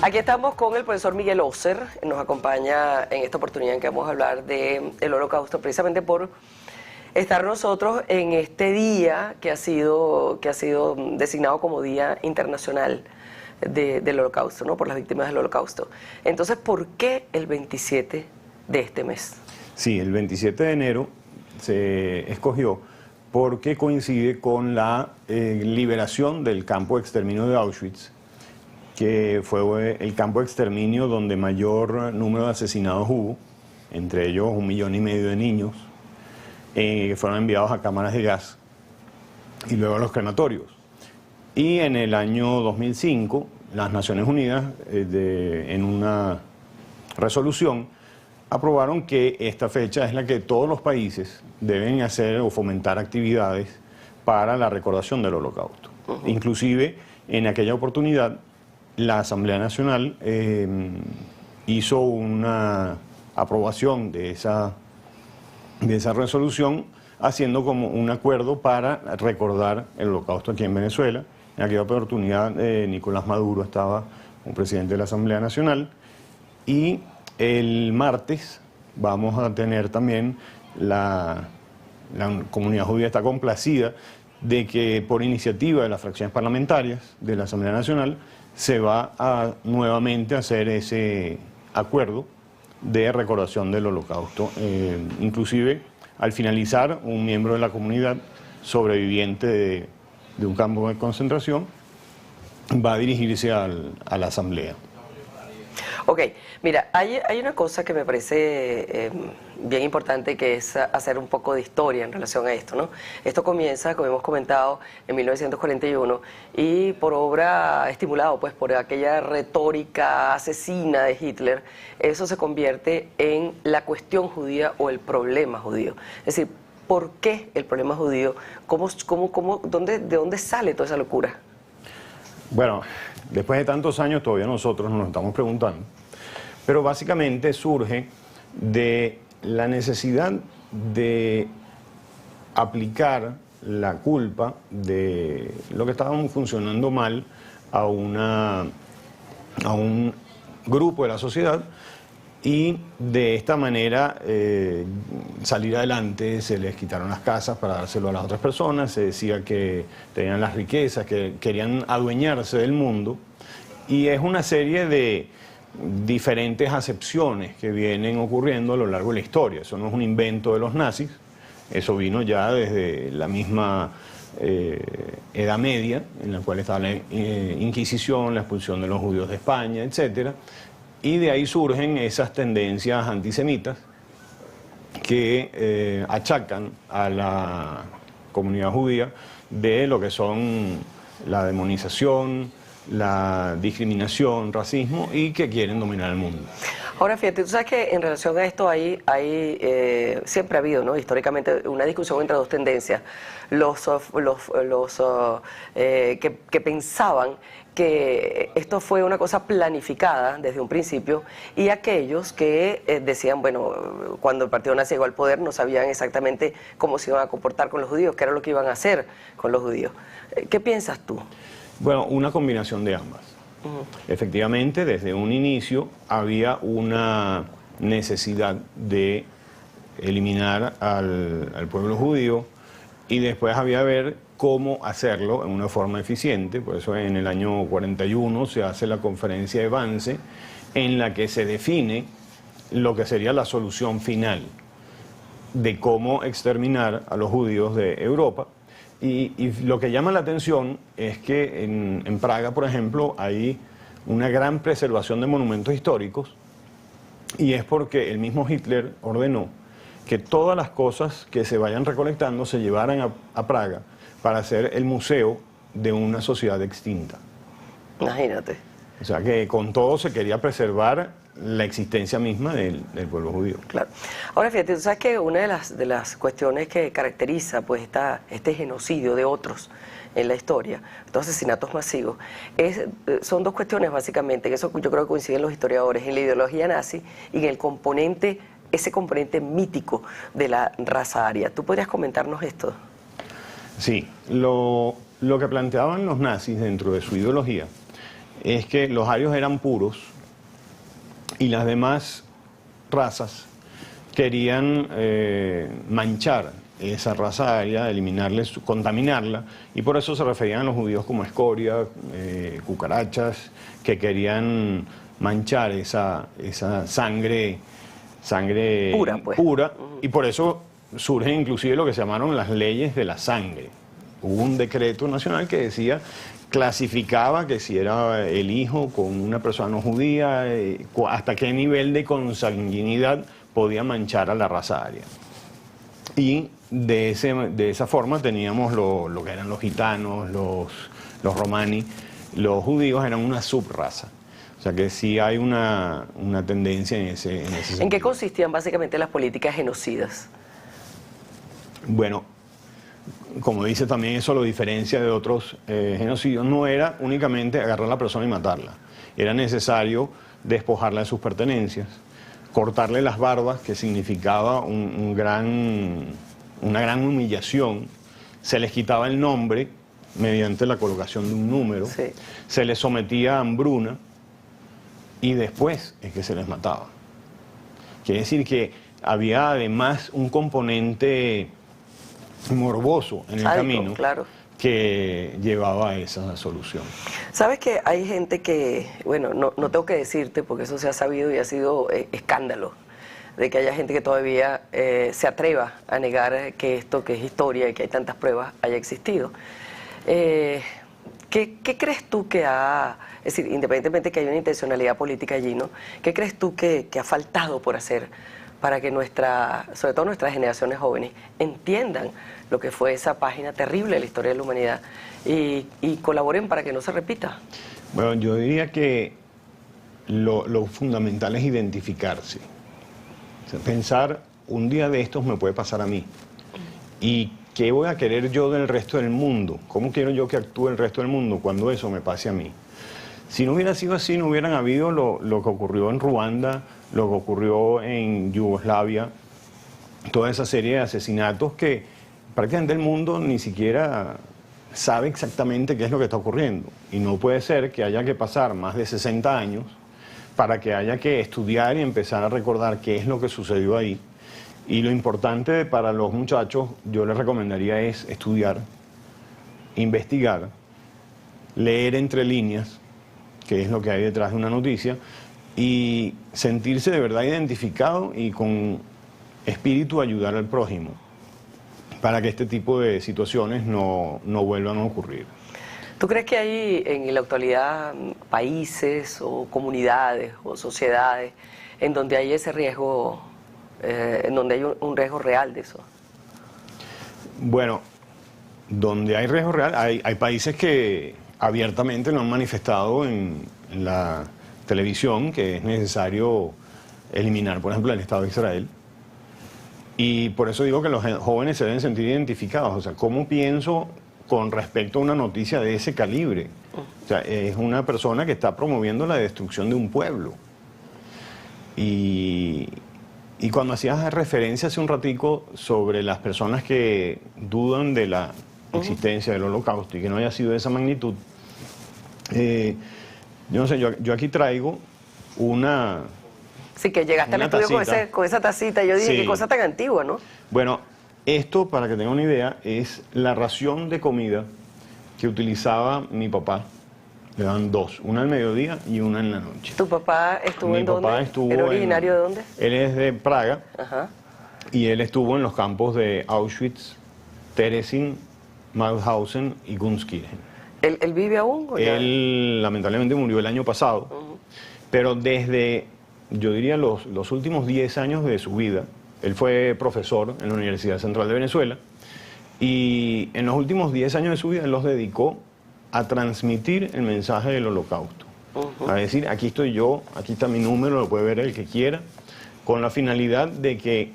Aquí estamos con el profesor Miguel Oser, nos acompaña en esta oportunidad en que vamos a hablar del Holocausto, precisamente por estar nosotros en este día que ha sido designado como Día Internacional del Holocausto, ¿no? Por las víctimas del Holocausto. Entonces, ¿por qué el 27 de este mes? Sí, el 27 de enero se escogió porque coincide con la liberación del campo de exterminio de Auschwitz, que fue el campo de exterminio donde mayor número de asesinados hubo, entre ellos 1,5 millones de niños, que fueron enviados a cámaras de gas y luego a los crematorios. Y en el año 2005, las Naciones Unidas, en una resolución, aprobaron que esta fecha es la que todos los países deben hacer o fomentar actividades para la recordación del Holocausto. Inclusive, en aquella oportunidad, la Asamblea Nacional hizo una aprobación de esa resolución, haciendo como un acuerdo para recordar el Holocausto aquí en Venezuela. En aquella oportunidad Nicolás Maduro estaba como presidente de la Asamblea Nacional, y el martes vamos a tener también la comunidad judía está complacida de que por iniciativa de las fracciones parlamentarias de la Asamblea Nacional se va a nuevamente hacer ese acuerdo de recordación del Holocausto. Inclusive, al finalizar, un miembro de la comunidad sobreviviente de un campo de concentración va a dirigirse a la Asamblea. Ok, mira, hay una cosa que me parece bien importante, que es hacer un poco de historia en relación a esto, ¿no? Esto comienza, como hemos comentado, en 1941 y por obra, estimulado pues por aquella retórica asesina de Hitler, eso se convierte en la cuestión judía o el problema judío. Es decir, ¿por qué el problema judío? ¿De dónde sale toda esa locura? Bueno, después de tantos años todavía nosotros nos estamos preguntando, pero básicamente surge de la necesidad de aplicar la culpa de lo que estaba funcionando mal a un grupo de la sociedad, y de esta manera salir adelante. Se les quitaron las casas para dárselo a las otras personas, se decía que tenían las riquezas, que querían adueñarse del mundo, y es una serie de diferentes acepciones que vienen ocurriendo a lo largo de la historia. Eso no es un invento de los nazis, eso vino ya desde la misma Edad Media, en la cual estaba la Inquisición, la expulsión de los judíos de España, etcétera. Y de ahí surgen esas tendencias antisemitas que achacan a la comunidad judía de lo que son la demonización, la discriminación, racismo, y que quieren dominar el mundo. Ahora, fíjate, tú sabes que en relación a esto siempre ha habido, ¿no?, históricamente, una discusión entre dos tendencias. Los que pensaban que esto fue una cosa planificada desde un principio, y aquellos que decían, bueno, cuando el partido nazi llegó al poder no sabían exactamente cómo se iban a comportar con los judíos, qué era lo que iban a hacer con los judíos. ¿Qué piensas tú? Bueno, una combinación de ambas. Efectivamente, desde un inicio había una necesidad de eliminar al pueblo judío, y después había que ver cómo hacerlo en una forma eficiente. Por eso en el año 41 se hace la conferencia de Wannsee, en la que se define lo que sería la solución final de cómo exterminar a los judíos de Europa. Y lo que llama la atención es que en Praga, por ejemplo, hay una gran preservación de monumentos históricos, y es porque el mismo Hitler ordenó que todas las cosas que se vayan recolectando se llevaran a Praga para hacer el museo de una sociedad extinta. Imagínate. O sea que con todo se quería preservar la existencia misma del pueblo judío. Claro. Ahora fíjate, tú sabes que una de las cuestiones que caracteriza pues este genocidio de otros en la historia, estos asesinatos masivos, son dos cuestiones básicamente, que eso yo creo que coinciden los historiadores, en la ideología nazi y en ese componente mítico de la raza aria. ¿Tú podrías comentarnos esto? Sí, lo que planteaban los nazis dentro de su ideología es que los arios eran puros y las demás razas querían manchar esa raza aria, contaminarla, y por eso se referían a los judíos como escoria, cucarachas, que querían manchar esa sangre pura, pues. pura, y por eso surgen inclusive lo que se llamaron las leyes de la sangre. Hubo un decreto nacional que decía, clasificaba que si era el hijo con una persona no judía, hasta qué nivel de consanguinidad podía manchar a la raza aria. Y de esa forma teníamos lo que eran los gitanos, los romani. Los judíos eran una subraza. O sea que sí hay una tendencia en ese sentido. ¿En qué consistían básicamente las políticas genocidas? Bueno, como dice también, eso lo diferencia de otros genocidios. No era únicamente agarrar a la persona y matarla. Era necesario despojarla de sus pertenencias, cortarle las barbas, que significaba una gran humillación. Se les quitaba el nombre mediante la colocación de un número. Sí. Se les sometía a hambruna y después es que se les mataba. Quiere decir que había además un componente morboso en el camino, claro, que llevaba a esa solución. Sabes que hay gente que, bueno, no tengo que decirte porque eso se ha sabido y ha sido escándalo, de que haya gente que todavía se atreva a negar que esto, que es historia y que hay tantas pruebas, haya existido. ¿Qué crees tú que es decir, independientemente que hay una intencionalidad política allí, ¿no? ¿Qué crees tú que ha faltado por hacer para que sobre todo nuestras generaciones jóvenes, entiendan lo que fue esa página terrible de la historia de la humanidad y colaboren para que no se repita? Bueno, yo diría que lo fundamental es identificarse. O sea, pensar, un día de estos me puede pasar a mí. ¿Y qué voy a querer yo del resto del mundo? ¿Cómo quiero yo que actúe el resto del mundo cuando eso me pase a mí? Si no hubiera sido así, no hubieran habido lo que ocurrió en Ruanda, lo que ocurrió en Yugoslavia, toda esa serie de asesinatos que prácticamente el mundo ni siquiera sabe exactamente qué es lo que está ocurriendo. Y no puede ser que haya que pasar más de 60 años para que haya que estudiar y empezar a recordar qué es lo que sucedió ahí. Y lo importante para los muchachos, yo les recomendaría es estudiar, investigar, leer entre líneas, que es lo que hay detrás de una noticia, y sentirse de verdad identificado y con espíritu ayudar al prójimo, para que este tipo de situaciones no vuelvan a ocurrir. ¿Tú crees que hay en la actualidad países o comunidades o sociedades en donde hay ese riesgo, en donde hay un riesgo real de eso? Bueno, donde hay riesgo real, hay países que abiertamente lo han manifestado en la televisión, que es necesario eliminar, por ejemplo, el Estado de Israel. Y por eso digo que los jóvenes se deben sentir identificados. O sea, ¿cómo pienso con respecto a una noticia de ese calibre? O sea, es una persona que está promoviendo la destrucción de un pueblo. Y cuando hacías referencia hace un ratico sobre las personas que dudan de la existencia del Holocausto y que no haya sido de esa magnitud, yo no sé, yo aquí traigo una... Sí, que llegaste al estudio con esa tacita. Yo dije, sí, qué cosa tan antigua, ¿no? Bueno, esto, para que tengan una idea, es la ración de comida que utilizaba mi papá. Le dan dos, una al mediodía y una en la noche. ¿Tu papá estuvo en dónde? Mi papá estuvo ¿Era originario de dónde? Él es de Praga. Ajá. Y él estuvo en los campos de Auschwitz, Terezin, Mauthausen y Gunskirchen. ¿Él vive aún? ¿O ya? Él lamentablemente murió el año pasado, pero desde, yo diría, los últimos 10 años de su vida, él fue profesor en la Universidad Central de Venezuela, y en los últimos 10 años de su vida él los dedicó a transmitir el mensaje del Holocausto. A decir, aquí estoy yo, aquí está mi número, lo puede ver el que quiera, con la finalidad de que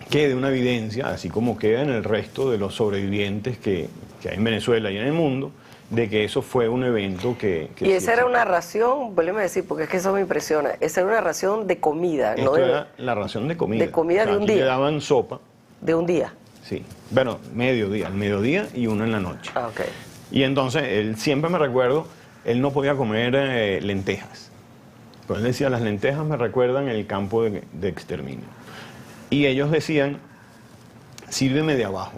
quede una evidencia, así como queda en el resto de los sobrevivientes que hay en Venezuela y en el mundo, de que eso fue un evento que y esa era una ración, vuélveme a decir, porque es que eso me impresiona, esa era una ración de comida, ¿no? Esto era la ración de comida. De comida, o sea, de un día. Le daban sopa. ¿De un día? Sí, bueno, al mediodía y una en la noche. Ah, ok. Y entonces, él siempre me recuerdo, él no podía comer lentejas. Pues él decía, las lentejas me recuerdan el campo de exterminio. Y ellos decían, sírveme de abajo.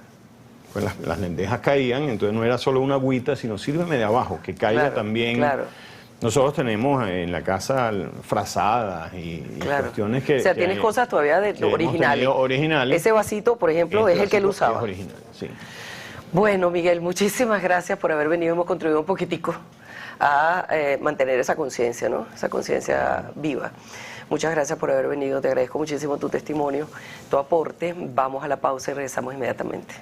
Pues las lentejas caían, entonces no era solo una agüita, sino sírveme de abajo, que caiga Claro, también. claro. Nosotros tenemos en la casa frazadas y Claro. cuestiones que... O sea, que tienes cosas todavía de que hemos originales. tenido originales. Ese vasito, por ejemplo, Este es el que él vasito usaba. Es original, sí. Bueno, Miguel, muchísimas gracias por haber venido. Hemos contribuido un poquitico a mantener esa conciencia, ¿no? Esa conciencia viva. Muchas gracias por haber venido. Te agradezco muchísimo tu testimonio, tu aporte. Vamos a la pausa y regresamos inmediatamente.